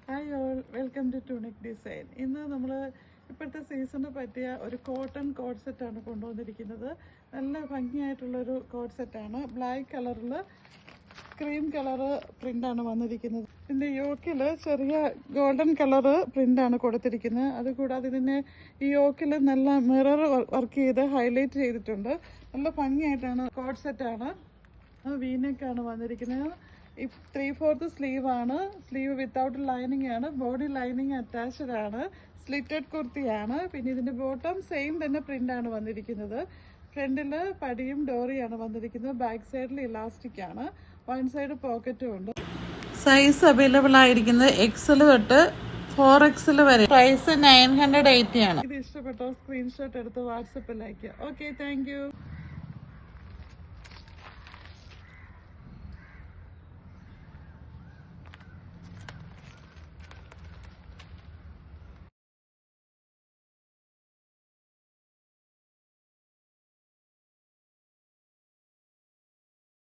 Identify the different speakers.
Speaker 1: Hi all, welcome to tunic design. ഇന്ന് നമ്മൾ ഇപ്പോഴത്തെ സീസണിന് പറ്റിയ ഒരു കോട്ടൺ കോഡ് സെറ്റാണ് കൊണ്ടുവന്നിരിക്കുന്നത്. നല്ല ഭംഗിയായിട്ടുള്ളൊരു കോഡ് സെറ്റാണ്. ബ്ലാക്ക് കളറിൽ ക്രീം കളറ് പ്രിൻ്റാണ് വന്നിരിക്കുന്നത്. ഇതിൻ്റെ യോക്കിൽ ചെറിയ ഗോൾഡൻ കളറ് പ്രിൻ്റാണ് കൊടുത്തിരിക്കുന്നത്. അതുകൂടാതെ ഇതിൻ്റെ ഈ യോക്കിൽ നല്ല മിറർ വർക്ക് ചെയ്ത് ഹൈലൈറ്റ് ചെയ്തിട്ടുണ്ട്. നല്ല ഭംഗിയായിട്ടാണ് കോഡ് സെറ്റാണ്. വീനെക്കാണ് വന്നിരിക്കുന്നത്. 3/4 സ്ലീവ് ആണ്. സ്ലീവ് വിത്തൗട്ട് ലൈനിങ് ആണ്. ബോഡി ലൈനിങ് അറ്റാച്ച്ഡ് ആണ്. സ്ലിറ്റഡ് കുർത്തിയാണ്. പിന്നെ ഇതിന്റെ ബോട്ടം സെയിം തന്നെ പ്രിന്റ് ആണ് വന്നിരിക്കുന്നത്. ഫ്രണ്ടില് പടിയും ഡോറിയാണ് വന്നിരിക്കുന്നത്. ബാക്ക് സൈഡിൽ ഇലാസ്റ്റിക് ആണ്. വൺ സൈഡ് പോക്കറ്റും ഉണ്ട്. സൈസ് അവൈലബിൾ ആയിരിക്കുന്നത് XL തൊട്ട് 4XL വരെ. പ്രൈസ് 980 ആണ്. ഇത് ഇഷ്ടപ്പെട്ടോ സ്ക്രീൻഷോട്ട് എടുത്ത് വാട്സപ്പിൽ അയക്കുക. Okay, thank you.